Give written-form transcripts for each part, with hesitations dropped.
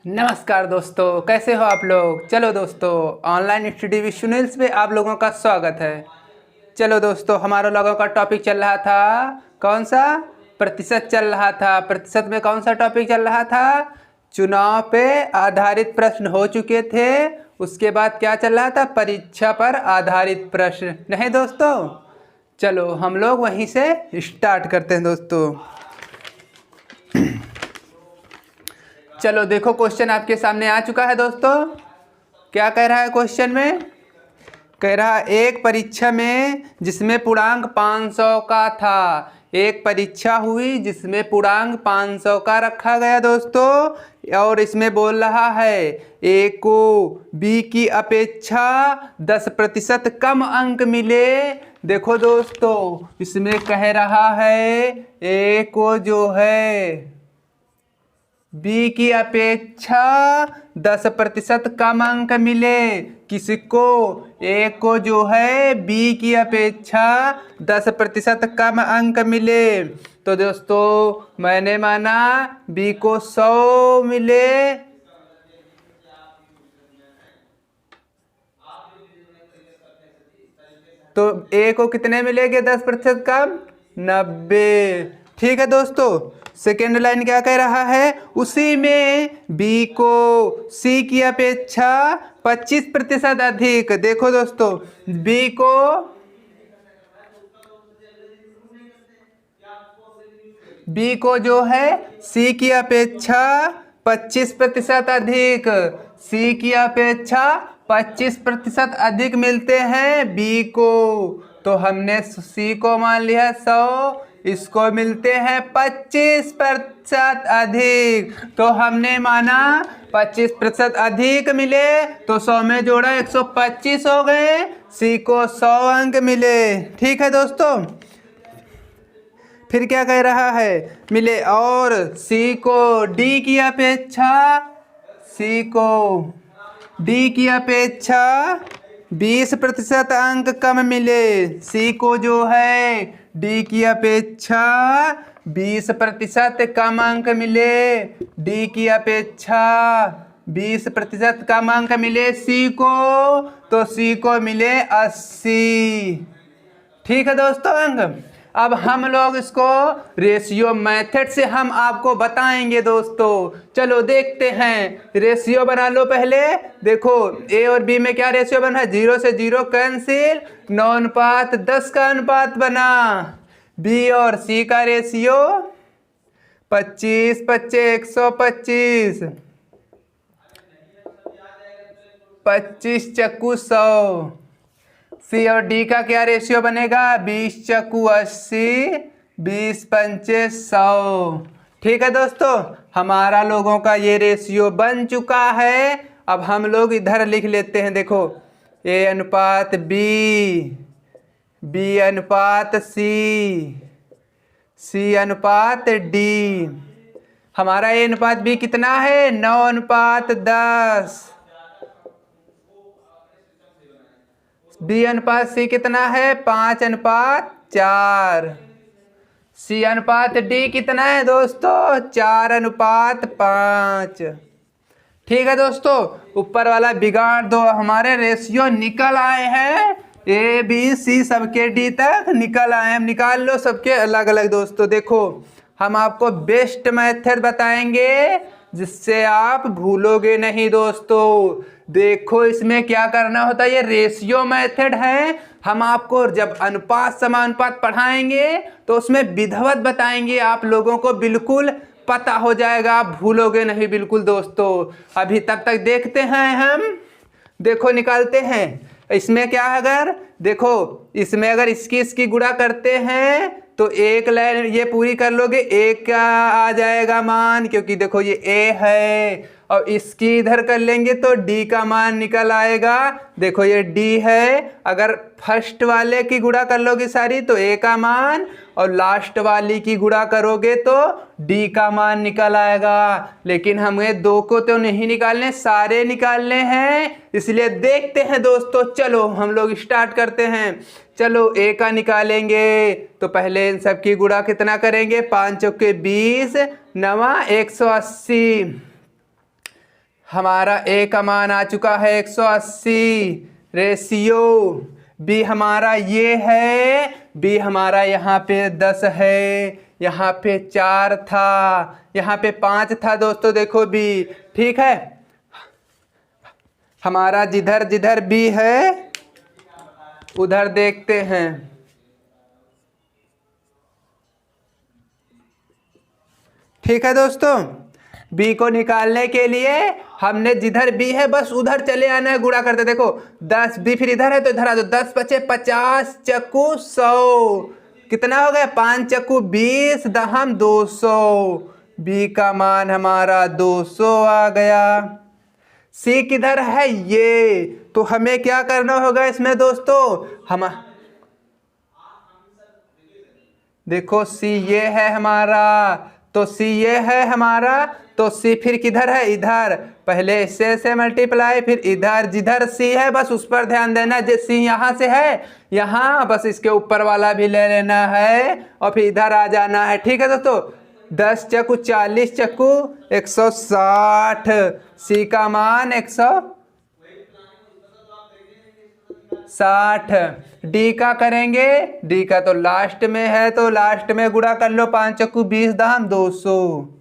नमस्कार दोस्तों, कैसे हो आप लोग। चलो दोस्तों, ऑनलाइन स्टडी विद सुनील पे आप लोगों का स्वागत है। चलो दोस्तों, हमारे लोगों का टॉपिक चल रहा था कौन सा, प्रतिशत चल रहा था। प्रतिशत में कौन सा टॉपिक चल रहा था, चुनाव पे आधारित प्रश्न हो चुके थे। उसके बाद क्या चल रहा था, परीक्षा पर आधारित प्रश्न। नहीं दोस्तों, चलो हम लोग वहीं से स्टार्ट करते हैं दोस्तों। चलो देखो, क्वेश्चन आपके सामने आ चुका है दोस्तों। क्या कह रहा है क्वेश्चन में, कह रहा है एक परीक्षा में जिसमें पूर्णांक 500 का था। एक परीक्षा हुई जिसमें पूर्णांक 500 का रखा गया दोस्तों, और इसमें बोल रहा है ए को बी की अपेक्षा 10% कम अंक मिले। देखो दोस्तों, इसमें कह रहा है ए को जो है बी की अपेक्षा 10% कम अंक मिले। किसको, ए को जो है बी की अपेक्षा 10% कम अंक मिले। तो दोस्तों मैंने माना बी को 100 मिले, तो ए को कितने मिलेंगे 10% कम, 90। ठीक है दोस्तों। सेकेंड लाइन क्या कह रहा है, उसी में बी को सी की अपेक्षा 25% अधिक। देखो दोस्तों, बी को जो है सी की अपेक्षा 25% अधिक, सी की अपेक्षा 25% अधिक मिलते हैं बी को। तो हमने सी को मान लिया 100, इसको मिलते हैं 25% अधिक। तो हमने माना 25% अधिक मिले, तो 100 में जोड़ा 125 हो गए, सी को 100 अंक मिले। ठीक है दोस्तों। फिर क्या कह रहा है, मिले और सी को डी की अपेक्षा, सी को डी की अपेक्षा 20% अंक कम मिले। सी को जो है डी की अपेक्षा 20% कम अंक मिले, डी की अपेक्षा 20% कम अंक मिले सी को, तो सी को मिले 80। ठीक है दोस्तों अंक। अब हम लोग इसको रेशियो मेथड से हम आपको बताएंगे दोस्तों। चलो देखते हैं, रेशियो बना लो पहले। देखो ए और बी में क्या रेशियो बना है, 0 से 0 कैंसिल, 9:10 का अनुपात बना। बी और सी का रेशियो 25 25 125, 25 चक्कू 100। सी और डी का क्या रेशियो बनेगा, 20 चक्कू 80, 20 पंचे 100। ठीक है दोस्तों, हमारा लोगों का ये रेशियो बन चुका है। अब हम लोग इधर लिख लेते हैं। देखो ए अनुपात बी, बी अनुपात सी, सी अनुपात डी। हमारा ए अनुपात बी कितना है, 9:10। बी अनुपात सी कितना है, 5:4। सी अनुपात डी कितना है दोस्तों, 4:5। ठीक है दोस्तों, ऊपर वाला बिगाड़ दो, हमारे रेशियो निकल आए हैं। ए बी सी सबके डी तक निकल आए हैं। निकाल लो सबके अलग अलग दोस्तों। देखो हम आपको बेस्ट मेथड बताएंगे जिससे आप भूलोगे नहीं दोस्तों। देखो इसमें क्या करना होता है, ये रेशियो मेथड है। हम आपको जब अनुपात समानुपात पढ़ाएंगे तो उसमें विधिवत बताएंगे, आप लोगों को बिल्कुल पता हो जाएगा, आप भूलोगे नहीं बिल्कुल दोस्तों। अभी तब तक देखते हैं हम, देखो निकालते हैं। इसमें क्या है, अगर देखो इसमें अगर इसकी गुणा करते हैं तो एक लाइन ये पूरी कर लोगे, एक का आ जाएगा मान, क्योंकि देखो ये ए है, और इसकी इधर कर लेंगे तो डी का मान निकल आएगा। देखो ये डी है, अगर फर्स्ट वाले की गुणा कर लोगे सारी तो ए का मान, और लास्ट वाली की गुणा करोगे तो डी का मान निकल आएगा। लेकिन हमें दो को तो नहीं निकालने, सारे निकालने हैं, इसलिए देखते हैं दोस्तों। चलो हम लोग स्टार्ट करते हैं। चलो ए का निकालेंगे तो पहले इन सब की गुणा कितना करेंगे, 5 चौके 20, 9 180। हमारा ए का मान आ चुका है 180 रेशियो। बी हमारा ये है, बी हमारा यहाँ पे 10 है, यहाँ पे 4 था, यहाँ पे 5 था दोस्तों, देखो बी। ठीक है, हमारा जिधर जिधर बी है उधर देखते हैं। ठीक है दोस्तों, बी को निकालने के लिए हमने जिधर बी है बस उधर चले आना है, गुणा करते। देखो 10 बी फिर इधर है तो इधर आ दो, 10 बचे 50 चक्कू 100, कितना हो गया 5 चक्कू 20 दहम 200। बी का मान हमारा 200 आ गया। सी किधर है ये, तो हमें क्या करना होगा इसमें दोस्तों, हम देखो सी ये है हमारा, तो सी ये है हमारा, तो सी फिर किधर है इधर, पहले इससे से मल्टीप्लाई फिर इधर, जिधर सी है बस उस पर ध्यान देना। जो सी यहाँ से है यहाँ, बस इसके ऊपर वाला भी ले लेना है और फिर इधर आ जाना है। ठीक है दोस्तों, 10 चक्कू 40 चक्कू 160, सी का मान 160। डी का करेंगे, डी का तो लास्ट में है, तो लास्ट में गुणा कर लो, 5 चक्कू 20 दहम 200।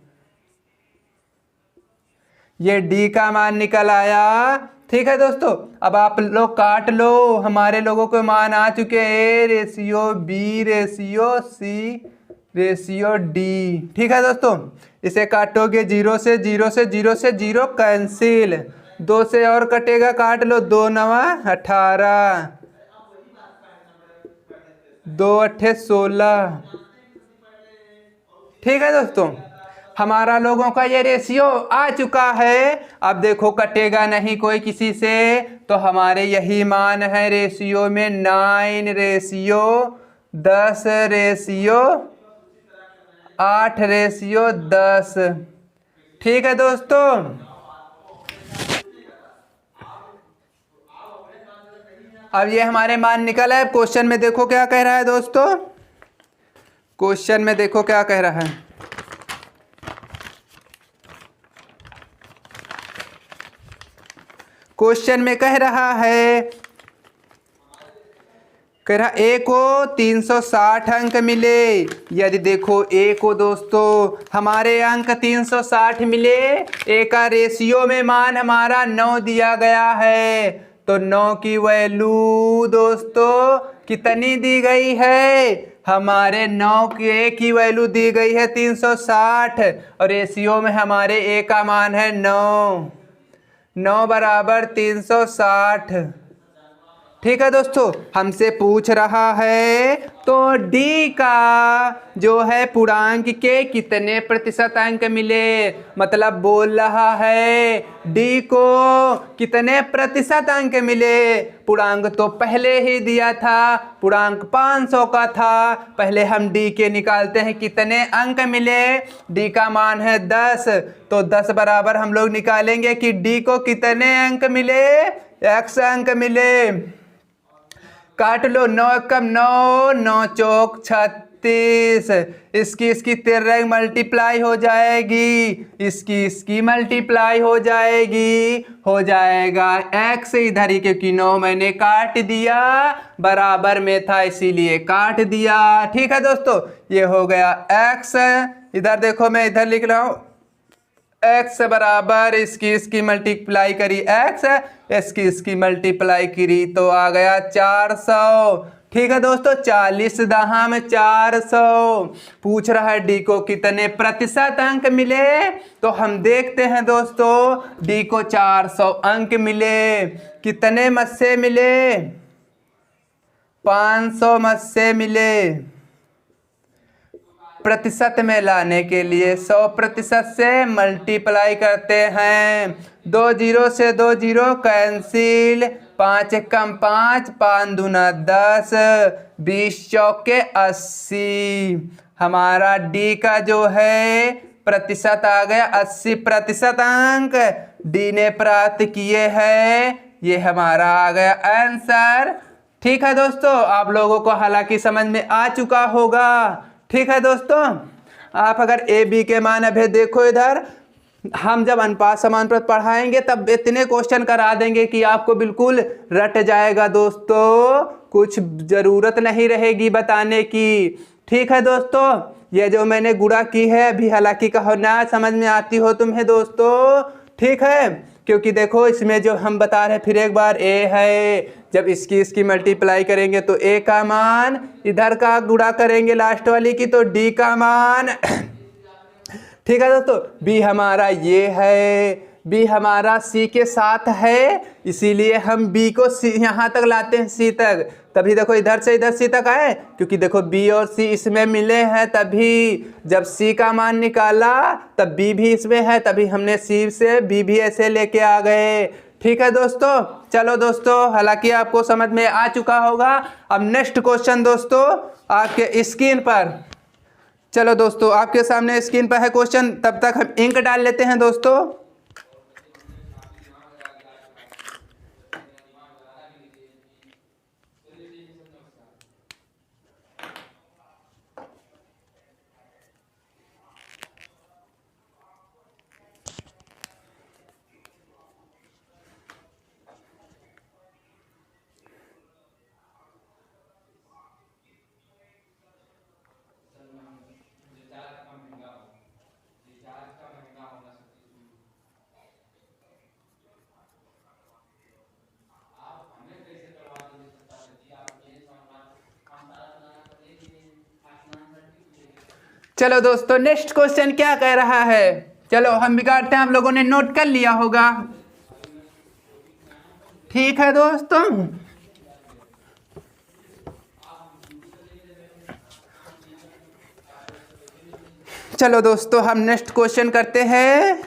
ये डी का मान निकल आया। ठीक है दोस्तों, अब आप लोग काट लो, हमारे लोगों के मान आ चुके A ratio B ratio C ratio D. ठीक है दोस्तों, इसे काटोगे 0 से 0 से 0 से 0 कैंसिल, 2 से और कटेगा, काट लो, 2 9 18, 2 8 16। ठीक है दोस्तों, हमारा लोगों का ये रेशियो आ चुका है। अब देखो कटेगा नहीं कोई किसी से, तो हमारे यही मान है रेशियो में 9 रेशियो 10 रेशियो 8 रेशियो 10। ठीक है दोस्तों, अब ये हमारे मान निकल है। क्वेश्चन में देखो क्या कह रहा है दोस्तों, क्वेश्चन में देखो क्या कह रहा है। क्वेश्चन में कह रहा है, कह रहा ए को 360 अंक मिले। यदि देखो ए को दोस्तों हमारे अंक 360 मिले, ए का रेशियो में मान हमारा 9 दिया गया है, तो 9 की वैल्यू दोस्तों कितनी दी गई है, हमारे 9 के की वैल्यू दी गई है 360, और रेशियो में हमारे ए का मान है 9, 9 बराबर 360। ठीक है दोस्तों, हमसे पूछ रहा है तो डी का जो है पूर्णांक के कितने प्रतिशत अंक मिले, मतलब बोल रहा है डी को कितने प्रतिशत अंक मिले। पूर्णांक तो पहले ही दिया था, पूर्णांक 500 का था। पहले हम डी के निकालते हैं कितने अंक मिले, डी का मान है 10, तो 10 बराबर हम लोग निकालेंगे कि डी को कितने अंक मिले, x अंक मिले। काट लो, 9 कम 9, 9 चौक 36, इसकी 13 मल्टीप्लाई हो जाएगी, इसकी मल्टीप्लाई हो जाएगी, हो जाएगा x इधर ही, क्योंकि 9 मैंने काट दिया, बराबर में था इसीलिए काट दिया। ठीक है दोस्तों, ये हो गया x। इधर देखो मैं इधर लिख रहा हूँ x बराबर इसकी मल्टीप्लाई करी x, इसकी मल्टीप्लाई करी तो आ गया 400। ठीक है दोस्तों, 40 दहम 400। पूछ रहा है डी को कितने प्रतिशत अंक मिले, तो हम देखते हैं दोस्तों डी को 400 अंक मिले। कितने मत से मिले, 500 मत से मिले। प्रतिशत में लाने के लिए 100% से मल्टीप्लाई करते हैं, 2 0 से 2 0 कैंसिल, 5 कम 5, 5 दूना 10, 20 चौके 80। हमारा डी का जो है प्रतिशत आ गया 80% अंक डी ने प्राप्त किए हैं, ये हमारा आ गया आंसर। ठीक है दोस्तों, आप लोगों को हालांकि समझ में आ चुका होगा। ठीक है दोस्तों, आप अगर ए बी के मान अभी देखो इधर हम जब अनुपात समानुपात पढ़ाएंगे तब इतने क्वेश्चन करा देंगे कि आपको बिल्कुल रट जाएगा दोस्तों, कुछ ज़रूरत नहीं रहेगी बताने की। ठीक है दोस्तों, ये जो मैंने गुणा की है अभी हालांकि कहो ना समझ में आती हो तुम्हें दोस्तों, ठीक है, क्योंकि देखो इसमें जो हम बता रहे हैं फिर एक बार ए है, जब इसकी मल्टीप्लाई करेंगे तो ए का मान, इधर का गुणा करेंगे लास्ट वाली की तो डी का मान। ठीक है दोस्तों, बी हमारा ये है, बी हमारा सी के साथ है, इसीलिए हम बी को सी यहाँ तक लाते हैं सी तक, तभी देखो इधर से इधर सी तक आए, क्योंकि देखो बी और सी इसमें मिले हैं, तभी जब सी का मान निकाला तब बी भी इसमें है, तभी हमने सी से बी भी ऐसे लेके आ गए। ठीक है दोस्तों, चलो दोस्तों, हालांकि आपको समझ में आ चुका होगा। अब नेक्स्ट क्वेश्चन दोस्तों आपके स्क्रीन पर, चलो दोस्तों आपके सामने स्क्रीन पर है क्वेश्चन, तब तक हम इंक डाल लेते हैं दोस्तों। चलो दोस्तों नेक्स्ट क्वेश्चन क्या कह रहा है, चलो हम बिगाड़ते हैं, हम लोगों ने नोट कर लिया होगा। ठीक है दोस्तों, चलो दोस्तों हम नेक्स्ट क्वेश्चन करते हैं।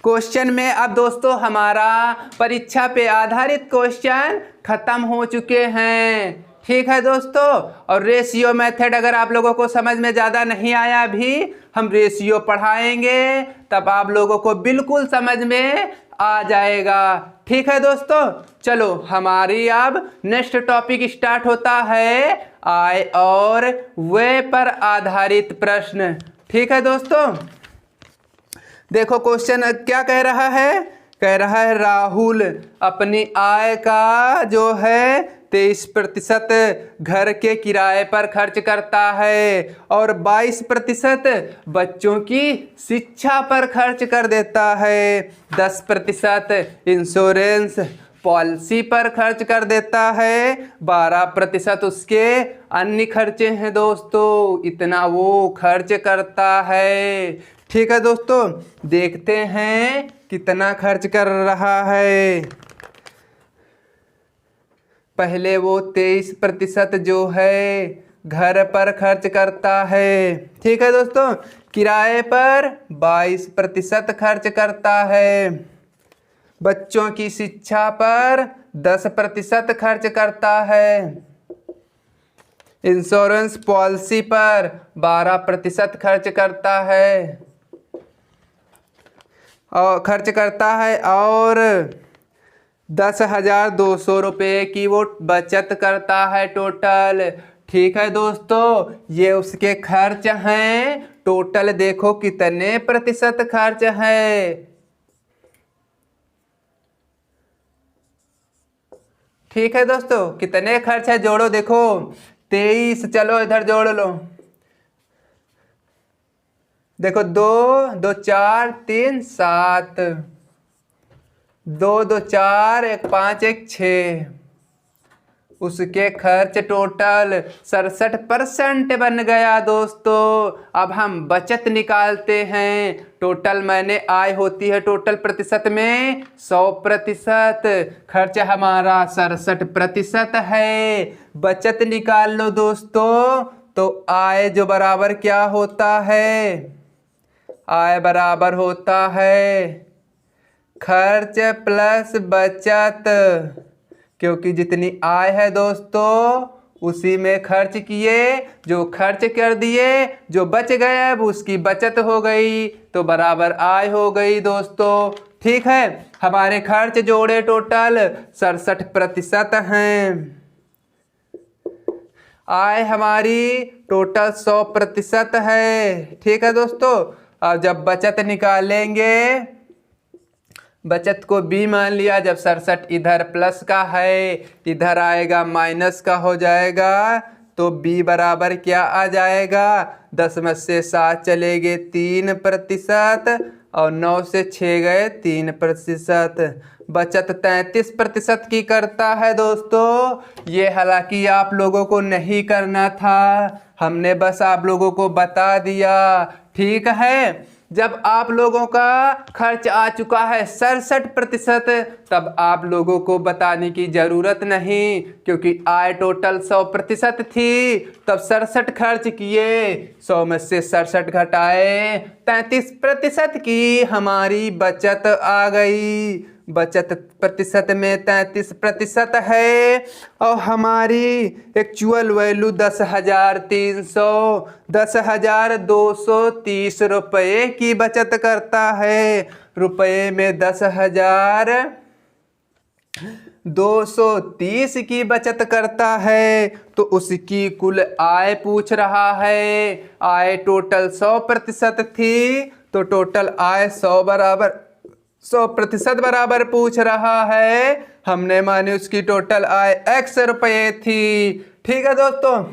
क्वेश्चन में अब दोस्तों हमारा परीक्षा पे आधारित क्वेश्चन खत्म हो चुके हैं। ठीक है दोस्तों, और रेशियो मेथड अगर आप लोगों को समझ में ज़्यादा नहीं आया, भी हम रेशियो पढ़ाएंगे तब आप लोगों को बिल्कुल समझ में आ जाएगा। ठीक है दोस्तों, चलो हमारी अब नेक्स्ट टॉपिक स्टार्ट होता है आय और व्यय पर आधारित प्रश्न। ठीक है दोस्तों, देखो क्वेश्चन क्या कह रहा है, कह रहा है राहुल अपनी आय का जो है 23% घर के किराए पर खर्च करता है और 22% बच्चों की शिक्षा पर खर्च कर देता है, 10% इंश्योरेंस पॉलिसी पर खर्च कर देता है, 12% उसके अन्य खर्चे हैं दोस्तों, इतना वो खर्च करता है। ठीक है दोस्तों, देखते हैं कितना खर्च कर रहा है। पहले वो 23% जो है घर पर खर्च करता है। ठीक है दोस्तों, किराए पर 22% खर्च करता है, बच्चों की शिक्षा पर 10% खर्च करता है, इंश्योरेंस पॉलिसी पर 12% खर्च करता है और 10,200 रुपये की वो बचत करता है टोटल। ठीक है दोस्तों, ये उसके खर्च हैं, टोटल देखो कितने प्रतिशत खर्च है। ठीक है दोस्तों, कितने खर्च है जोड़ो, देखो 23, चलो इधर जोड़ लो, देखो 2 2 4 3 7, 2 2 4 1 5 1 6, उसके खर्च टोटल 67% बन गया दोस्तों। अब हम बचत निकालते हैं, टोटल मैंने आय होती है टोटल प्रतिशत में 100%, खर्च हमारा 67% है, बचत निकाल लो दोस्तों, तो आय जो बराबर क्या होता है, आय बराबर होता है खर्च प्लस बचत, क्योंकि जितनी आय है दोस्तों उसी में खर्च किए, जो खर्च कर दिए जो बच गया अब उसकी बचत हो गई, तो बराबर आय हो गई दोस्तों। ठीक है, हमारे खर्च जोड़े टोटल 67% हैं, आय हमारी टोटल 100% है। ठीक है दोस्तों, और जब बचत निकालेंगे, बचत को बी मान लिया, जब 67 इधर प्लस का है, इधर आएगा माइनस का हो जाएगा, तो बी बराबर क्या आ जाएगा, 10 में से 7 चले गए 3% और 9 से 6 गए 3%। बचत 33% की करता है दोस्तों। ये हालांकि आप लोगों को नहीं करना था, हमने बस आप लोगों को बता दिया, ठीक है। जब आप लोगों का खर्च आ चुका है 67%, तब आप लोगों को बताने की ज़रूरत नहीं, क्योंकि आय टोटल 100% थी, तब 67 खर्च किए, 100 में से 67 घटाए, 33% की हमारी बचत आ गई। बचत प्रतिशत में 33% है और हमारी एक्चुअल वैल्यू 10,230 रुपये की बचत करता है। रुपये में 10,230 की बचत करता है, तो उसकी कुल आय पूछ रहा है। आय टोटल 100% थी, तो टोटल आय 100% बराबर पूछ रहा है। हमने माने उसकी टोटल आय x रुपये थी। ठीक है दोस्तों,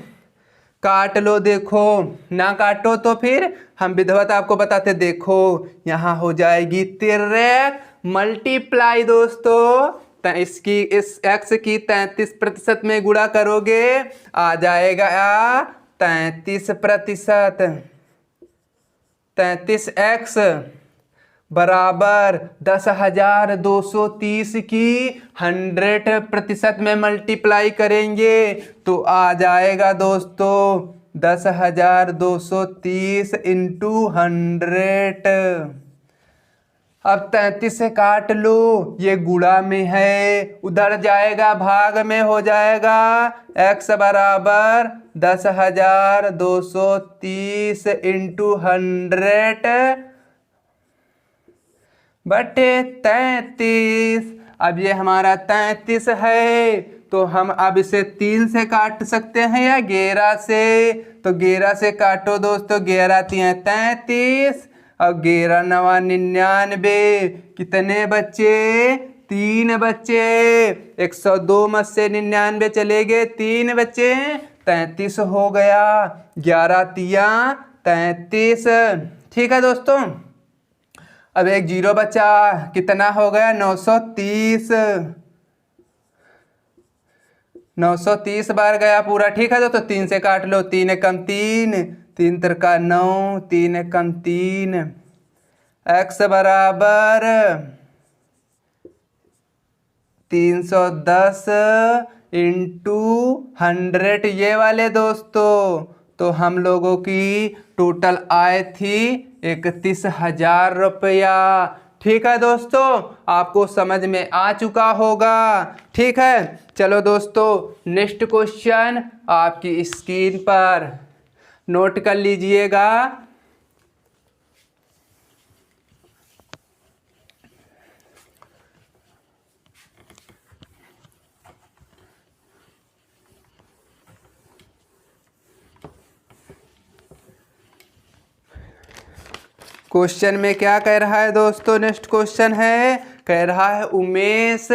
काट लो। देखो ना काटो तो फिर हम विधिवत आपको बताते। देखो यहाँ हो जाएगी 13 मल्टीप्लाई दोस्तों, इसकी इस x की 33% में गुणा करोगे आ जाएगा 33%। 33x बराबर 10,230 की 100% में मल्टीप्लाई करेंगे तो आ जाएगा दोस्तों 10,230 इंटू 100। अब 33 से काट लो, ये गुणा में है, उधर जाएगा भाग में हो जाएगा। x बराबर 10,230 इंटू 100 बटे 33। अब ये हमारा 33 है, तो हम अब इसे 3 से काट सकते हैं या 11 से। तो 11 से काटो दोस्तों, 11 3 33 और 11 9 99। कितने बच्चे? 3 बच्चे। 102 में से 99 चले गए, 3 बच्चे, 33 हो गया। 11 3 33। ठीक है दोस्तों, अब एक जीरो बचा, कितना हो गया? 930। 930 बार गया पूरा। ठीक है दोस्तों, 3 से काट लो, 3 एकम 3, 3 तिरका 9, 3 एकम 3। x बराबर 310 इंटू 100 ये वाले दोस्तों। तो हम लोगों की टोटल आय थी 31,000 रुपया। ठीक है दोस्तों, आपको समझ में आ चुका होगा। ठीक है, चलो दोस्तों नेक्स्ट क्वेश्चन आपकी स्क्रीन पर नोट कर लीजिएगा। क्वेश्चन में क्या कह रहा है दोस्तों? नेक्स्ट क्वेश्चन है, कह रहा है उमेश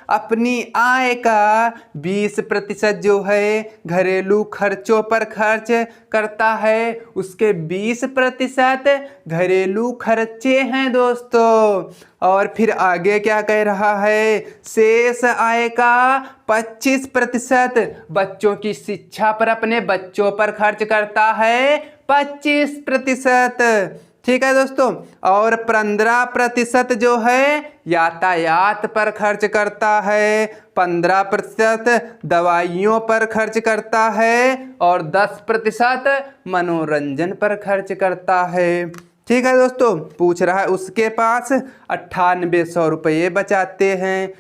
अपनी आय का 20% जो है घरेलू खर्चों पर खर्च करता है। उसके 20% घरेलू खर्चे हैं दोस्तों। और फिर आगे क्या कह रहा है? शेष आय का 25% बच्चों की शिक्षा पर, अपने बच्चों पर खर्च करता है 25%। ठीक है दोस्तों, और 15% जो है यातायात पर खर्च करता है, 15% दवाइयों पर खर्च करता है और 10% मनोरंजन पर खर्च करता है। ठीक है दोस्तों, पूछ रहा है उसके पास 9800 रुपये बचते हैं।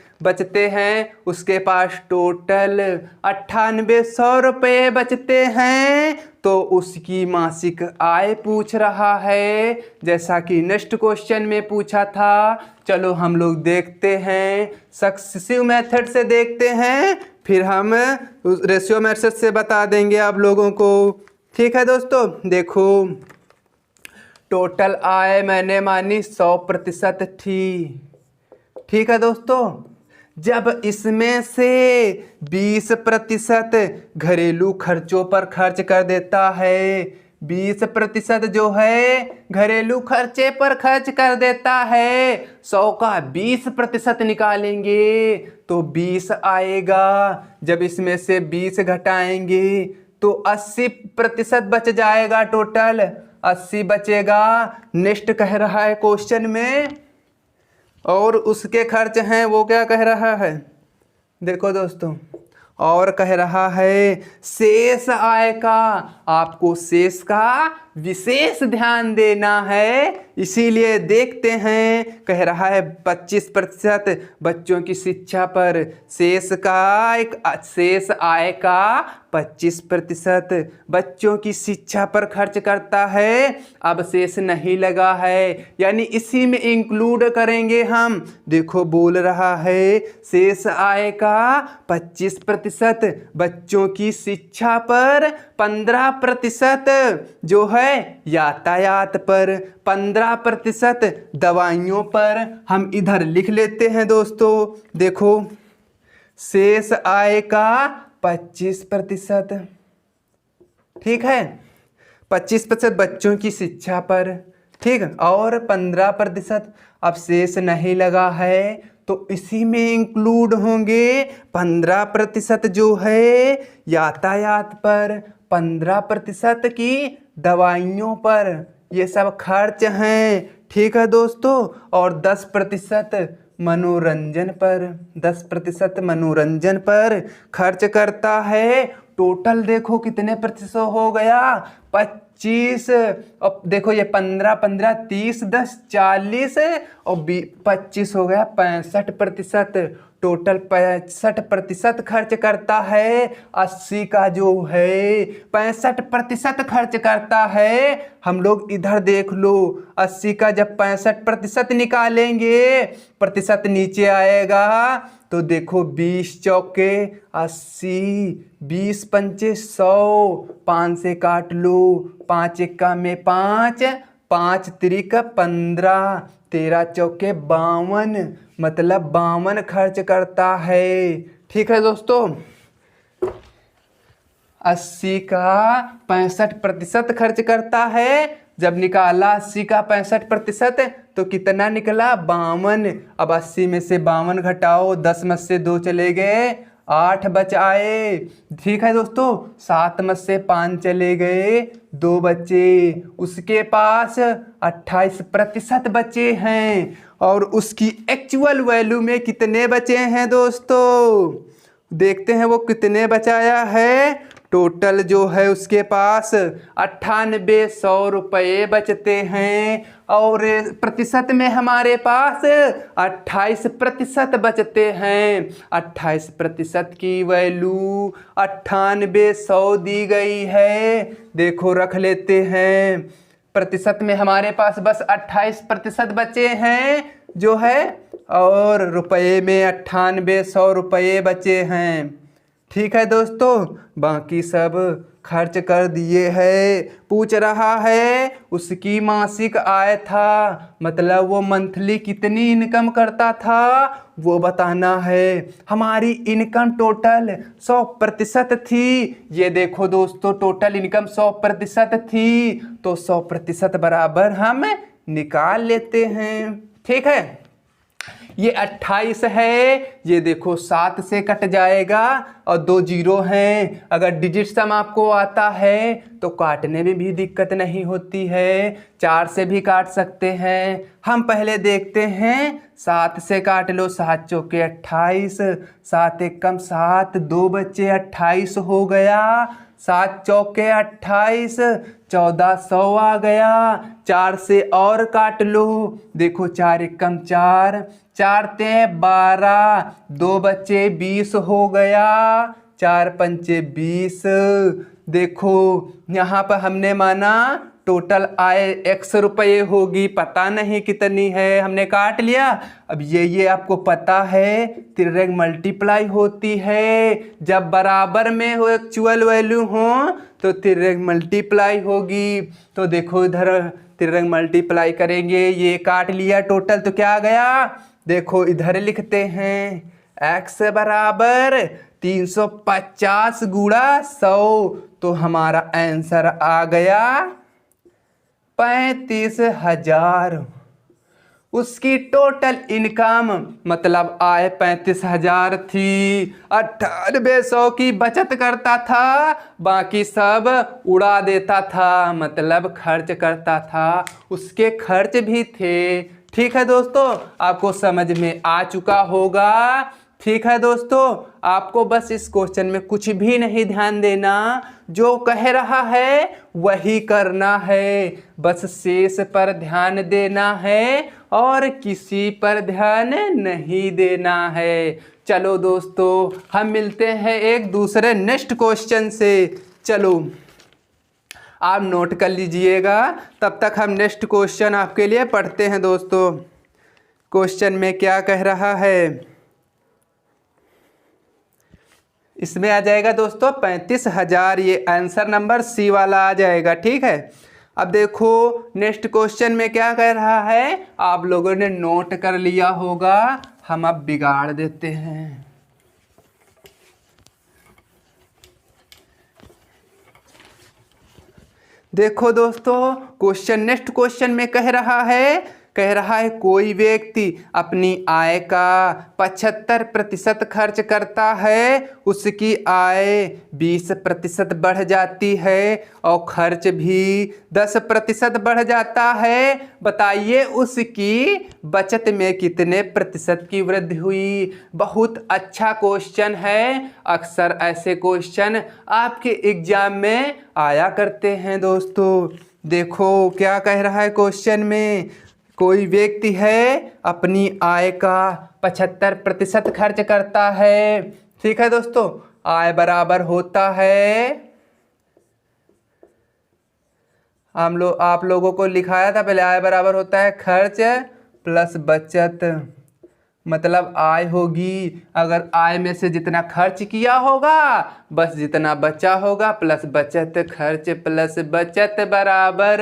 उसके पास टोटल 9800 रुपये बचते हैं, तो उसकी मासिक आय पूछ रहा है, जैसा कि नेक्स्ट क्वेश्चन में पूछा था। चलो हम लोग देखते हैं, सक्सेसिव मेथड से देखते हैं, फिर हम रेशियो मेथड से बता देंगे आप लोगों को। ठीक है दोस्तों, देखो टोटल आय मैंने मानी 100% थी। ठीक है दोस्तों, जब इसमें से 20% घरेलू खर्चों पर खर्च कर देता है, 20% जो है घरेलू खर्चे पर खर्च कर देता है, 100 का 20% निकालेंगे तो 20 आएगा। जब इसमें से 20 घटाएंगे तो 80% बच जाएगा, टोटल 80 बचेगा। नेक्स्ट कह रहा है क्वेश्चन में, और उसके खर्च हैं, वो क्या कह रहा है देखो दोस्तों, और कह रहा है शेष आय का, आपको शेष का विशेष ध्यान देना है। इसीलिए देखते हैं, कह रहा है 25% बच्चों की शिक्षा पर शेष आय का 25% बच्चों की शिक्षा पर खर्च करता है। अब शेष नहीं लगा है, यानी इसी में इंक्लूड करेंगे हम। देखो बोल रहा है शेष आय का 25% बच्चों की शिक्षा पर, 15% जो है यातायात पर, 15% दवाइयों पर। हम इधर लिख लेते हैं दोस्तों, देखो शेष आय का 25%, ठीक है, 25% बच्चों की शिक्षा पर, ठीक, और 15% अब शेष नहीं लगा है तो इसी में इंक्लूड होंगे 15% जो है यातायात पर, 15% की दवाइयों पर, ये सब खर्च हैं। ठीक है दोस्तों, और 10% मनोरंजन पर, 10% मनोरंजन पर खर्च करता है। टोटल देखो कितने प्रतिशत हो गया, 25। अब देखो ये 15 15 30 10 40 और 25 हो गया 65%। टोटल 65% खर्च करता है। 80 का जो है 65% खर्च करता है। हम लोग इधर देख लो, 80 का जब 65% निकालेंगे, प्रतिशत नीचे आएगा तो देखो 20 चौके 80, 20 पंचे 100, 5 से काट लो, 5 एक्का में 5, 5 तिरिक 15, 13 चौके 52, मतलब 52 खर्च करता है। ठीक है दोस्तों, 80 का 65% खर्च करता है। जब निकाला 80 का 65% तो कितना निकला 52। अब 80 में से 52 घटाओ, 10 में से 2 चले गए, 8 बच आए। ठीक है दोस्तों, 7 में से 5 चले गए, 2 बचे। उसके पास 28% बचे हैं। और उसकी एक्चुअल वैल्यू में कितने बचे हैं दोस्तों, देखते हैं वो कितने बचाया है। टोटल जो है उसके पास 9800 रुपये बचते हैं। और प्रतिशत में हमारे पास 28% बचते हैं। 28% की वैल्यू 9800 दी गई है। देखो रख लेते हैं, प्रतिशत में हमारे पास बस 28% बचे हैं जो है, और रुपये में 9800 रुपये बचे हैं। ठीक है दोस्तों, बाकी सब खर्च कर दिए है। पूछ रहा है उसकी मासिक आय था, मतलब वो मंथली कितनी इनकम करता था वो बताना है। हमारी इनकम टोटल 100% थी। ये देखो दोस्तों, टोटल इनकम 100% थी, तो 100% बराबर हम निकाल लेते हैं। ठीक है, ये 28 है, ये देखो 7 से कट जाएगा और 2 जीरो हैं। अगर डिजिट सम आपको आता है तो काटने में भी दिक्कत नहीं होती है, 4 से भी काट सकते हैं। हम पहले देखते हैं, 7 से काट लो, 7 चौके 28, 7 एकम 7, 2 बच्चे 28 हो गया, 7 चौके 28, 1400 आ गया। 4 से और काट लो, देखो 4 एकम 4, 4 ते 12, 2 बच्चे 20 हो गया, 4 पंचे 20। देखो यहाँ पर हमने माना टोटल आय 100 रुपये होगी, पता नहीं कितनी है, हमने काट लिया। अब ये आपको पता है, तिर्रेक मल्टीप्लाई होती है, जब बराबर में हो एक्चुअल वैल्यू हो तो तिर्रेक मल्टीप्लाई होगी। तो देखो इधर तिरंग मल्टीप्लाई करेंगे, ये काट लिया टोटल तो क्या आ गया, देखो इधर लिखते हैं x बराबर 350 गुणा 100, तो हमारा आंसर आ गया 35,000। उसकी टोटल इनकम मतलब आय 35,000 थी। 9800 की बचत करता था, बाकी सब उड़ा देता था, मतलब खर्च करता था, उसके खर्च भी थे। ठीक है दोस्तों, आपको समझ में आ चुका होगा। ठीक है दोस्तों, आपको बस इस क्वेश्चन में कुछ भी नहीं ध्यान देना, जो कह रहा है वही करना है, बस शेष पर ध्यान देना है और किसी पर ध्यान नहीं देना है। चलो दोस्तों, हम मिलते हैं एक दूसरे नेक्स्ट क्वेश्चन से। चलो आप नोट कर लीजिएगा, तब तक हम नेक्स्ट क्वेश्चन आपके लिए पढ़ते हैं। दोस्तों क्वेश्चन में क्या कह रहा है, इसमें आ जाएगा दोस्तों 35,000, ये आंसर नंबर सी वाला आ जाएगा। ठीक है, अब देखो नेक्स्ट क्वेश्चन में क्या कह रहा है, आप लोगों ने नोट कर लिया होगा, हम अब बिगाड़ देते हैं। देखो दोस्तों, नेक्स्ट क्वेश्चन में कह रहा है कोई व्यक्ति अपनी आय का 75% खर्च करता है, उसकी आय 20% बढ़ जाती है और खर्च भी 10% बढ़ जाता है। बताइए उसकी बचत में कितने प्रतिशत की वृद्धि हुई। बहुत अच्छा क्वेश्चन है, अक्सर ऐसे क्वेश्चन आपके एग्जाम में आया करते हैं। दोस्तों देखो क्या कह रहा है क्वेश्चन में, कोई व्यक्ति है अपनी आय का 75% खर्च करता है। ठीक है दोस्तों, आय बराबर होता है, आप लोगों को लिखाया था पहले, आय बराबर होता है खर्च प्लस बचत। मतलब आय होगी, अगर आय में से जितना खर्च किया होगा बस जितना बचा होगा, प्लस बचत, खर्च प्लस बचत बराबर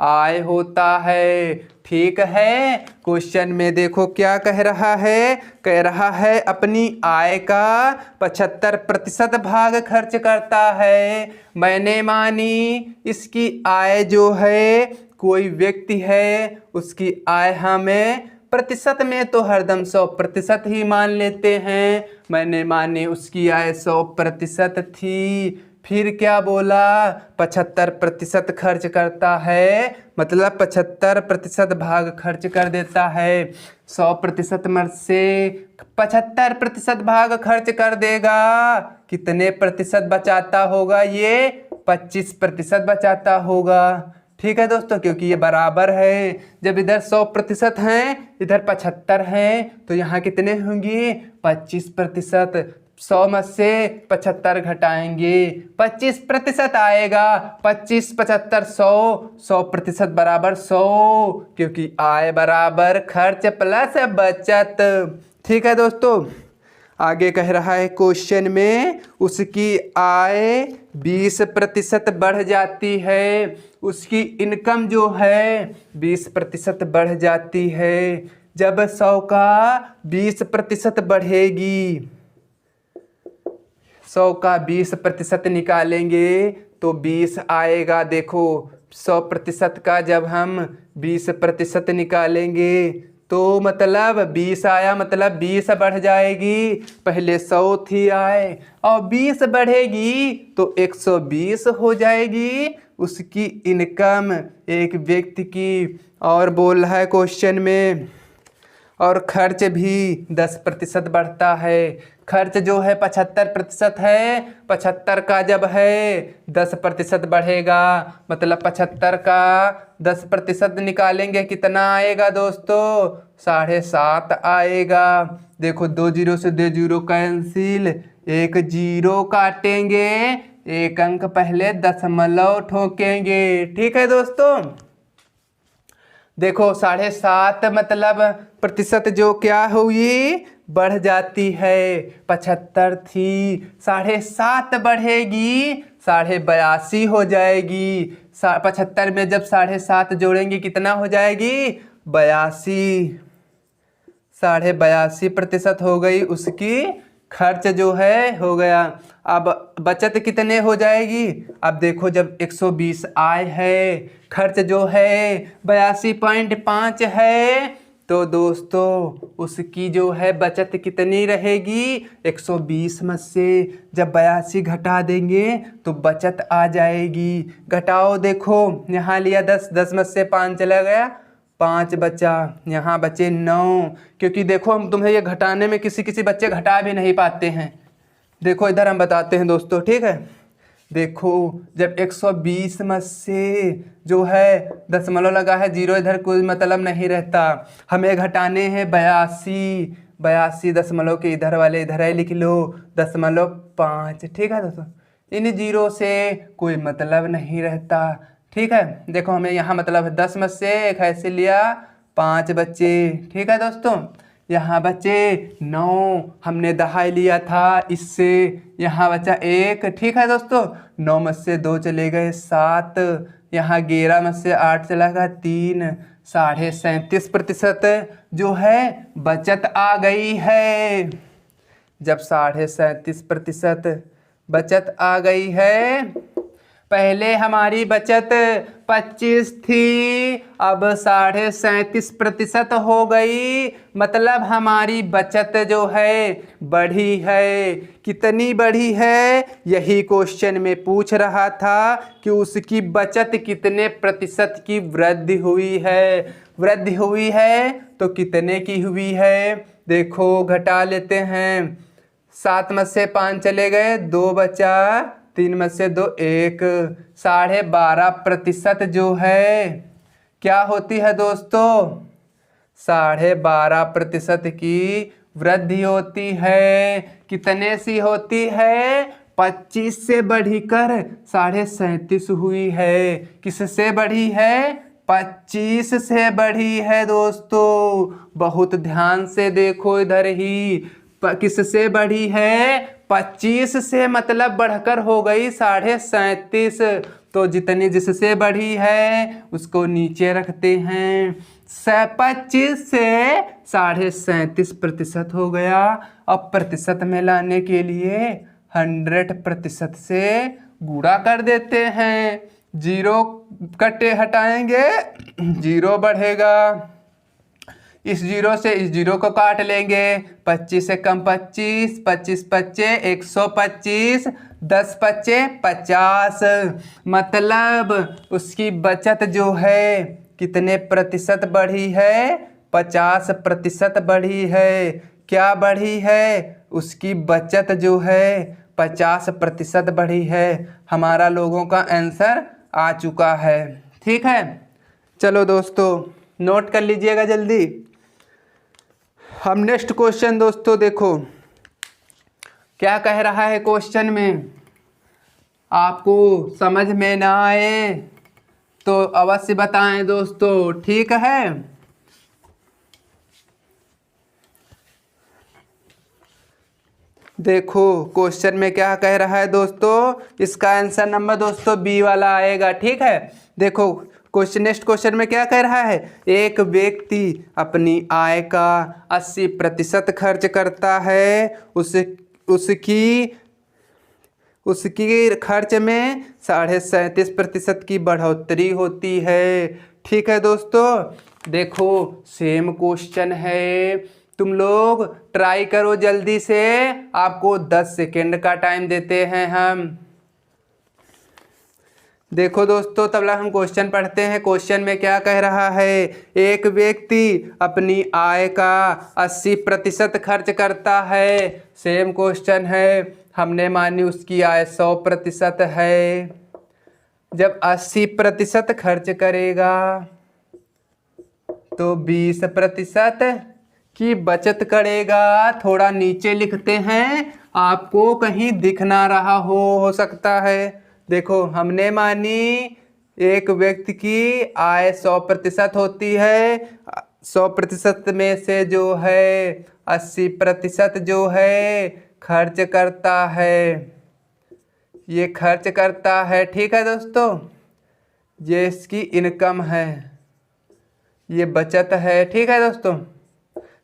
आय होता है। ठीक है, क्वेश्चन में देखो क्या कह रहा है अपनी आय का 75% भाग खर्च करता है। मैंने मानी इसकी आय जो है, कोई व्यक्ति है उसकी आय हमें प्रतिशत में तो हरदम 100% ही मान लेते हैं। मैंने माने उसकी आय 100% थी, फिर क्या बोला 75% खर्च करता है, मतलब 75% भाग खर्च कर देता है। 100% में से 75% भाग खर्च कर देगा, कितने प्रतिशत बचाता होगा, ये 25% बचाता होगा। ठीक है दोस्तों, क्योंकि ये बराबर है, जब इधर 100% हैं इधर 75 हैं तो यहाँ कितने होंगे 25%। 100 में से 75 घटाएंगे 25% आएगा। 25, 75, 100% बराबर 100, क्योंकि आय बराबर खर्च प्लस बचत। ठीक है दोस्तों, आगे कह रहा है क्वेश्चन में उसकी आय 20% बढ़ जाती है, उसकी इनकम जो है 20% बढ़ जाती है। जब 100 का 20% बढ़ेगी, 100 का 20% निकालेंगे तो 20 आएगा। देखो 100% का जब हम 20% निकालेंगे तो मतलब 20 आया, मतलब 20 बढ़ जाएगी। पहले 100 थी आय और 20 बढ़ेगी तो 120 हो जाएगी उसकी इनकम एक व्यक्ति की। और बोल रहा है क्वेश्चन में, और खर्च भी 10% बढ़ता है। खर्च जो है 75% है, 75 का जब है 10% बढ़ेगा, मतलब 75 का 10% निकालेंगे कितना आएगा दोस्तों 7.5 आएगा। देखो 2 जीरो से 2 जीरो कैंसिल, 1 जीरो काटेंगे, 1 अंक पहले दशमलव ठोकेंगे। ठीक है दोस्तों, देखो 7.5 मतलब प्रतिशत जो क्या हुई बढ़ जाती है। 75 थी, 7.5 बढ़ेगी 82.5 हो जाएगी। 75 में जब 7.5 जोड़ेंगे कितना हो जाएगी? 82, 82.5% हो गई उसकी खर्च जो है हो गया। अब बचत कितने हो जाएगी? अब देखो जब 120 आय है, खर्च जो है 82.5 है, तो दोस्तों उसकी जो है बचत कितनी रहेगी? 120 में से जब 82 घटा देंगे तो बचत आ जाएगी। घटाओ, देखो यहाँ लिया 10, 10 में से 5 चला गया, 5 बचा, यहाँ बचे 9। क्योंकि देखो हम तुम्हें ये घटाने में किसी किसी बच्चे घटा भी नहीं पाते हैं। देखो इधर हम बताते हैं दोस्तों, ठीक है। देखो जब 120 में से जो है दशमलव लगा है, जीरो इधर कोई मतलब नहीं रहता, हमें घटाने हैं 82, 82 दशमलव के इधर वाले इधर है लिख लो 0.5, ठीक है दोस्तों। इन जीरो से कोई मतलब नहीं रहता, ठीक है। देखो हमें यहाँ मतलब 10 में से एक ऐसे लिया 5 बच्चे, ठीक है दोस्तों। यहाँ बचे 9, हमने दहाई लिया था इससे, यहाँ बचा 1, ठीक है दोस्तों। 9 में से 2 चले गए 7, यहाँ 11 में से 8 चला गया 3, 37.5% जो है बचत आ गई है। जब 37.5% बचत आ गई है, पहले हमारी बचत 25 थी, अब 37.5% हो गई, मतलब हमारी बचत जो है बढ़ी है। कितनी बढ़ी है? यही क्वेश्चन में पूछ रहा था कि उसकी बचत कितने प्रतिशत की वृद्धि हुई है। वृद्धि हुई है तो कितने की हुई है? देखो घटा लेते हैं, 7 में से 5 चले गए, 2 बचा, 3 में से 2 1, 12.5% जो है क्या होती है दोस्तों? 12.5% की वृद्धि होती है। कितने सी होती है? 25 से बढ़कर 37.5 हुई है। किससे बढ़ी है? 25 से बढ़ी है दोस्तों। बहुत ध्यान से देखो इधर ही, किससे बढ़ी है? 25 से, मतलब बढ़कर हो गई 37.5। तो जितनी जिससे बढ़ी है उसको नीचे रखते हैं। 25 से 37.5% हो गया। अब प्रतिशत में लाने के लिए 100% से गुणा कर देते हैं। जीरो कटे हटाएंगे, जीरो बढ़ेगा। इस जीरो से इस जीरो को काट लेंगे, 25 से कम 25, 25 पच्चे 125, 10 पच्चे 50, मतलब उसकी बचत जो है कितने प्रतिशत बढ़ी है? 50% बढ़ी है। क्या बढ़ी है? उसकी बचत जो है 50% बढ़ी है। हमारा लोगों का आंसर आ चुका है, ठीक है। चलो दोस्तों नोट कर लीजिएगा जल्दी। हम नेक्स्ट क्वेश्चन दोस्तों देखो क्या कह रहा है क्वेश्चन में। आपको समझ में ना आए तो अवश्य बताएं दोस्तों, ठीक है। देखो क्वेश्चन में क्या कह रहा है दोस्तों, इसका आंसर नंबर दोस्तों बी वाला आएगा, ठीक है। देखो क्वेश्चन, नेक्स्ट क्वेश्चन में क्या कह रहा है? एक व्यक्ति अपनी आय का 80% खर्च करता है, उसकी खर्च में 37.5% की बढ़ोतरी होती है, ठीक है दोस्तों। देखो सेम क्वेश्चन है, तुम लोग ट्राई करो जल्दी से, आपको 10 सेकेंड का टाइम देते हैं हम। देखो दोस्तों तब तक हम क्वेश्चन पढ़ते हैं। क्वेश्चन में क्या कह रहा है? एक व्यक्ति अपनी आय का 80% खर्च करता है। सेम क्वेश्चन है, हमने मानी उसकी आय 100% है। जब 80% खर्च करेगा तो 20% की बचत करेगा। थोड़ा नीचे लिखते हैं, आपको कहीं दिख ना रहा हो सकता है। देखो हमने मानी एक व्यक्ति की आय 100% होती है, 100% में से जो है 80% जो है खर्च करता है, ये खर्च करता है, ठीक है दोस्तों। ये इसकी इनकम है, ये बचत है। ठीक है दोस्तों,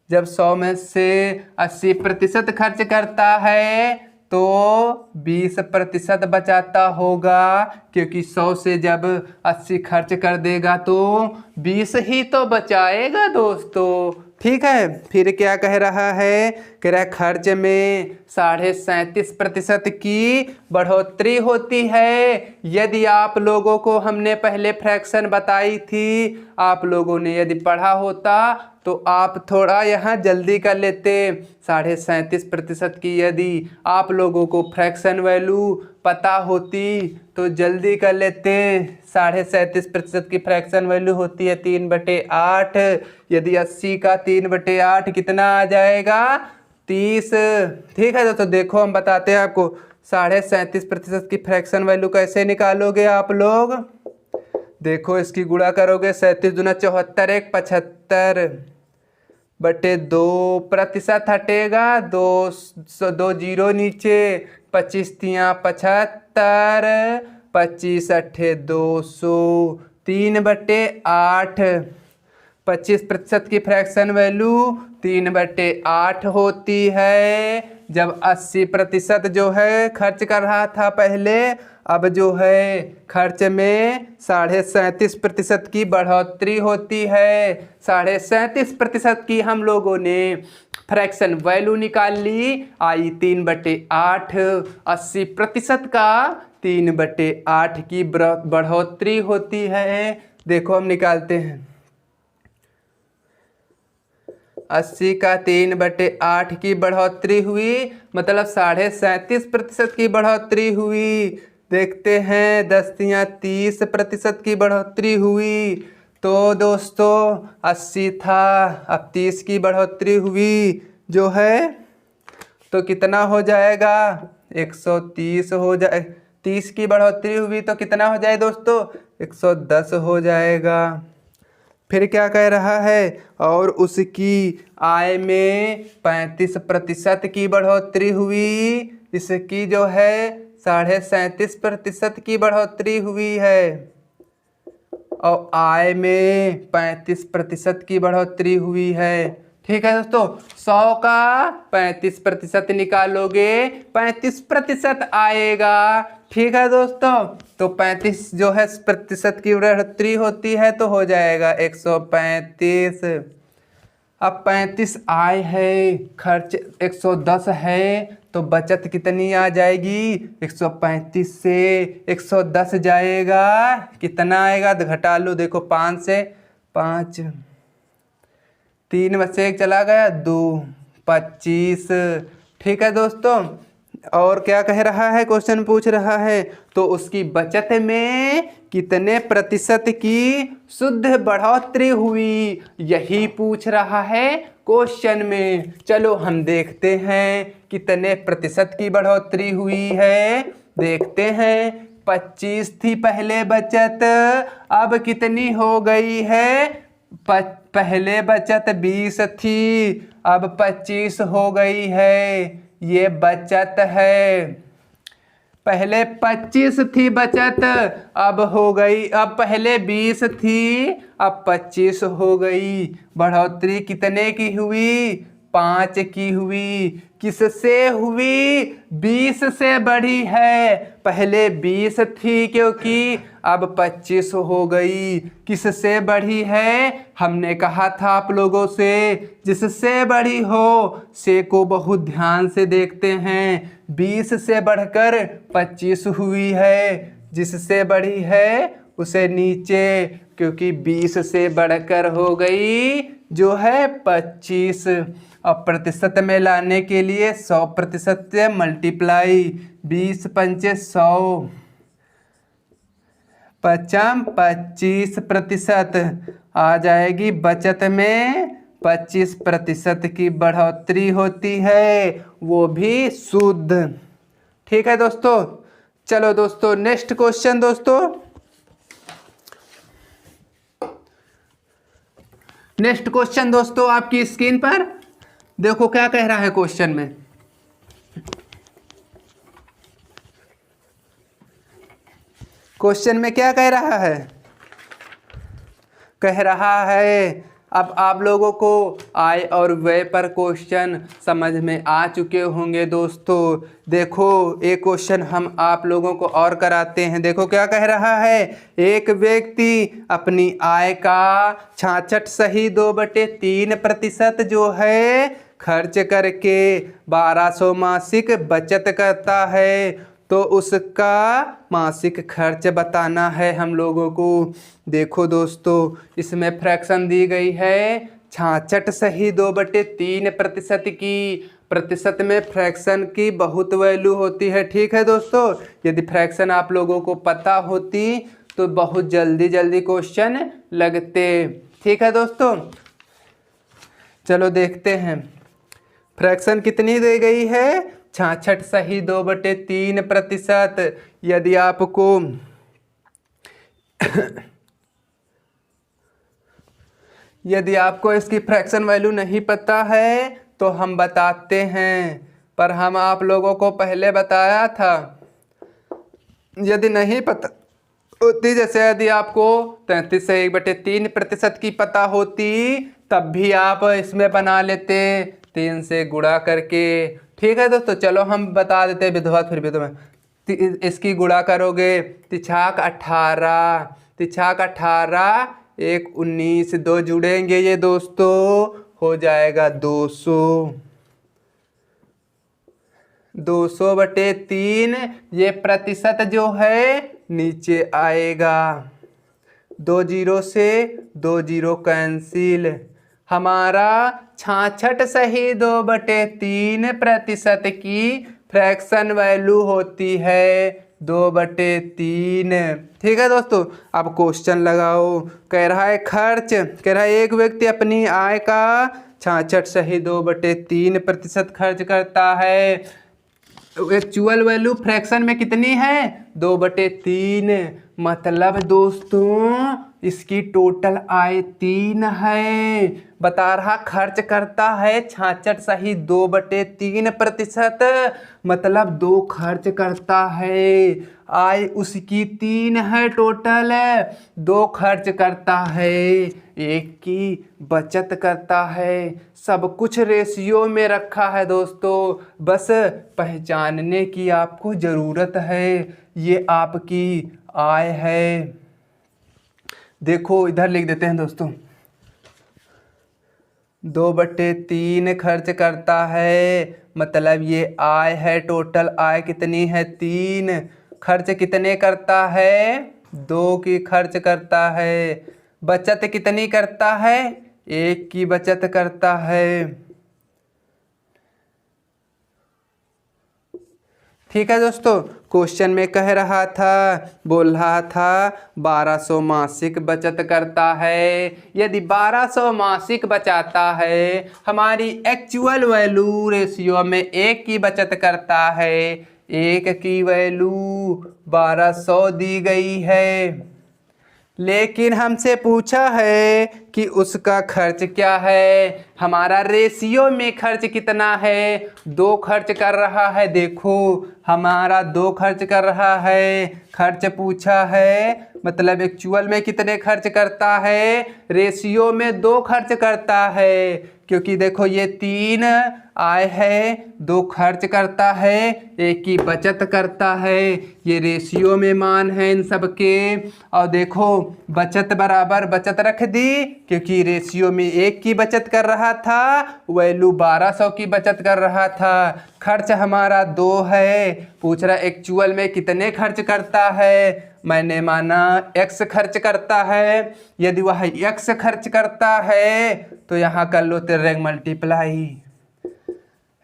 जब 100 में से 80% खर्च करता है तो 20% बचाता होगा, क्योंकि 100 से जब 80 खर्च कर देगा तो 20 ही तो बचाएगा दोस्तों। ठीक है, फिर क्या कह रहा है, कह रहा है खर्च में 37.5% की बढ़ोतरी होती है। यदि आप लोगों को हमने पहले फ्रैक्शन बताई थी, आप लोगों ने यदि पढ़ा होता तो आप थोड़ा यहाँ जल्दी कर लेते। 37.5% की यदि आप लोगों को फ्रैक्शन वैल्यू पता होती तो जल्दी कर लेते। 37.5% की फ्रैक्शन वैल्यू होती है 3/8। यदि 80 का 3/8 कितना आ जाएगा, 30। ठीक है दोस्तों, देखो हम बताते हैं आपको 37.5% की फ्रैक्शन वैल्यू कैसे निकालोगे आप लोग। देखो इसकी गुणा करोगे, 37 दूना 74, 1 75 बटे 2% हटेगा, 2 जीरो नीचे, 25 तिया 75, 25 अट्ठे 200, 3/8। 25% की फ्रैक्शन वैल्यू 3/8 होती है। जब 80% जो है खर्च कर रहा था पहले, अब जो है खर्च में 37.5% की बढ़ोतरी होती है। 37.5% की हम लोगों ने फ्रैक्शन वैल्यू निकाल ली, आई 3/8। 80% का 3/8 की बढ़ोतरी होती है। देखो हम निकालते हैं, 80 का 3/8 की बढ़ोतरी हुई, मतलब 37.5% की बढ़ोतरी हुई। देखते हैं 10 तिया 30% की बढ़ोतरी हुई। तो दोस्तों 80 था, अब 30 की बढ़ोतरी हुई जो है, तो कितना हो जाएगा, 130 हो जाए। 30 की बढ़ोतरी हुई तो कितना हो जाए दोस्तों, 110 हो जाएगा। फिर क्या कह रहा है, और उसकी आय में 35% की बढ़ोतरी हुई। इसकी जो है 37.5% की बढ़ोतरी हुई है, और आय में 35% की बढ़ोतरी हुई है। ठीक है दोस्तों, 100 का 35% निकालोगे, 35% आएगा। ठीक है दोस्तों, तो 35 जो है प्रतिशत की बढ़ोतरी होती है तो हो जाएगा 135। अब 35 आय है, खर्च 110 है, तो बचत कितनी आ जाएगी, 135 से 110 जाएगा, कितना आएगा तो घटा लो। देखो 5 से 5, 3 में से 1 चला गया, 2, 25। ठीक है दोस्तों, और क्या कह रहा है, क्वेश्चन पूछ रहा है तो उसकी बचत में कितने प्रतिशत की शुद्ध बढ़ोतरी हुई, यही पूछ रहा है क्वेश्चन में। चलो हम देखते हैं कितने प्रतिशत की बढ़ोतरी हुई है। देखते हैं, 25 थी पहले बचत, अब कितनी हो गई है, पहले बचत 20 थी, अब 25 हो गई है। ये बचत है, पहले 25 थी बचत, अब हो गई, अब पहले 20 थी, अब 25 हो गई। बढ़ोतरी कितने की हुई, 5 की हुई। किससे हुई, 20 से बढ़ी है। पहले 20 थी क्योंकि, अब 25 हो गई। किससे बढ़ी है, हमने कहा था आप लोगों से, जिससे बढ़ी हो से को बहुत ध्यान से देखते हैं। 20 से बढ़कर 25 हुई है, जिससे बढ़ी है उसे नीचे, क्योंकि 20 से बढ़कर हो गई जो है 25। और प्रतिशत में लाने के लिए 100% से मल्टीप्लाई, 20 पंचे 100, 25% आ जाएगी। बचत में 25% की बढ़ोतरी होती है, वो भी शुद्ध। ठीक है दोस्तों, चलो दोस्तों नेक्स्ट क्वेश्चन। दोस्तों नेक्स्ट क्वेश्चन दोस्तों आपकी स्क्रीन पर देखो क्या कह रहा है क्वेश्चन में। क्वेश्चन में क्या कह रहा है, कह रहा है। अब आप लोगों को आय और व्यय पर क्वेश्चन समझ में आ चुके होंगे दोस्तों। देखो एक क्वेश्चन हम आप लोगों को और कराते हैं। देखो क्या कह रहा है, एक व्यक्ति अपनी आय का 66.2/3% जो है खर्च करके 1200 मासिक बचत करता है, तो उसका मासिक खर्च बताना है हम लोगों को। देखो दोस्तों इसमें फ्रैक्शन दी गई है 66.2/3% की। प्रतिशत में फ्रैक्शन की बहुत वैल्यू होती है, ठीक है दोस्तों। यदि फ्रैक्शन आप लोगों को पता होती तो बहुत जल्दी जल्दी क्वेश्चन लगते, ठीक है दोस्तों। चलो देखते हैं फ्रैक्शन कितनी दी गई है, 66.2/3%। यदि आपको यदि आपको इसकी फ्रैक्शन वैल्यू नहीं पता है तो हम बताते हैं, पर हम आप लोगों को पहले बताया था। यदि नहीं पता होती, जैसे यदि आपको 33 से 1/3% की पता होती तब भी आप इसमें बना लेते 3 से गुणा करके, ठीक है दोस्तों। चलो हम बता देते हैं विधवा फिर भी तुम्हें। इसकी गुणा करोगे 3×18, 3×18 1 19, 2 जुड़ेंगे ये दोस्तों, हो जाएगा 200। 200/3 ये प्रतिशत जो है नीचे आएगा, 2 जीरो से 2 जीरो कैंसिल। हमारा 66.2/3% की फ्रैक्शन वैल्यू होती है 2/3, ठीक है दोस्तों। अब क्वेश्चन लगाओ। कह रहा है खर्च, कह रहा है एक व्यक्ति अपनी आय का 66.2/3% खर्च करता है। एक्चुअल वैल्यू फ्रैक्शन में कितनी है, 2/3। मतलब दोस्तों इसकी टोटल आय 3 है। बता रहा खर्च करता है 66.2/3%, मतलब 2 खर्च करता है। आय उसकी 3 है टोटल, 2 खर्च करता है, 1 की बचत करता है। सब कुछ रेशियो में रखा है दोस्तों, बस पहचानने की आपको ज़रूरत है। ये आपकी आय है। देखो इधर लिख देते हैं दोस्तों, 2/3 खर्च करता है, मतलब ये आय है। टोटल आय कितनी है, 3। खर्च कितने करता है, 2 की खर्च करता है। बचत कितनी करता है, 1 की बचत करता है, ठीक है दोस्तों। क्वेश्चन में कह रहा था, बोल रहा था 1200 मासिक बचत करता है। यदि 1200 मासिक बचाता है, हमारी एक्चुअल वैल्यू रेशियो में 1 की बचत करता है, 1 की वैल्यू 1200 दी गई है। लेकिन हमसे पूछा है कि उसका खर्च क्या है, हमारा रेशियो में खर्च कितना है, 2 खर्च कर रहा है। देखो हमारा 2 खर्च कर रहा है, खर्च पूछा है, मतलब एक्चुअल में कितने खर्च करता है, रेशियो में 2 खर्च करता है। क्योंकि देखो ये 3 आय है, 2 खर्च करता है, 1 की बचत करता है। ये रेशियो में मान है इन सब के। और देखो बचत बराबर बचत रख दी, क्योंकि रेशियो में 1 की बचत कर रहा था, वैल्यू 1200 की बचत कर रहा था। खर्च हमारा 2 है, पूछ रहा एक्चुअल में कितने खर्च करता है। मैंने माना x खर्च करता है। यदि वह x खर्च करता है तो यहाँ कर लो 3 मल्टीप्लाई,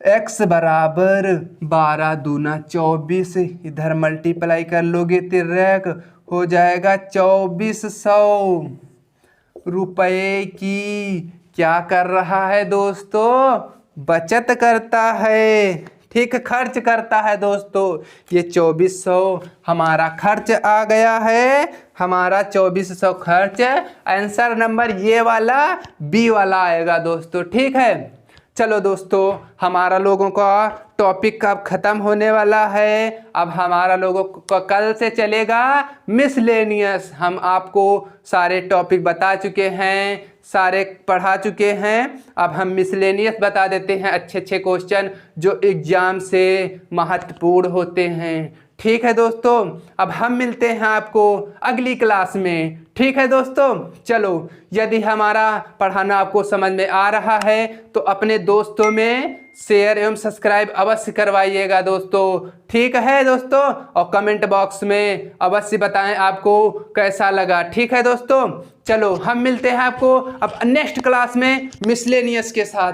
x बराबर 12 दूना 24, इधर मल्टीप्लाई कर लोगे 3, हो जाएगा 2400 रुपये की क्या कर रहा है दोस्तों, बचत करता है, ठीक, खर्च करता है दोस्तों। ये 2400 हमारा खर्च आ गया है, हमारा 2400 खर्च। आंसर नंबर ये वाला बी वाला आएगा दोस्तों, ठीक है। चलो दोस्तों, हमारा लोगों का टॉपिक अब ख़त्म होने वाला है। अब हमारा लोगों का कल से चलेगा मिसलेनियस। हम आपको सारे टॉपिक बता चुके हैं, सारे पढ़ा चुके हैं। अब हम मिसलेनियस बता देते हैं, अच्छे अच्छे क्वेश्चन जो एग्ज़ाम से महत्वपूर्ण होते हैं। ठीक है दोस्तों, अब हम मिलते हैं आपको अगली क्लास में। ठीक है दोस्तों, चलो, यदि हमारा पढ़ाना आपको समझ में आ रहा है तो अपने दोस्तों में शेयर एवं सब्सक्राइब अवश्य करवाइएगा दोस्तों। ठीक है दोस्तों, और कमेंट बॉक्स में अवश्य बताएं आपको कैसा लगा। ठीक है दोस्तों, चलो हम मिलते हैं आपको अब नेक्स्ट क्लास में मिसलेनियस के साथ।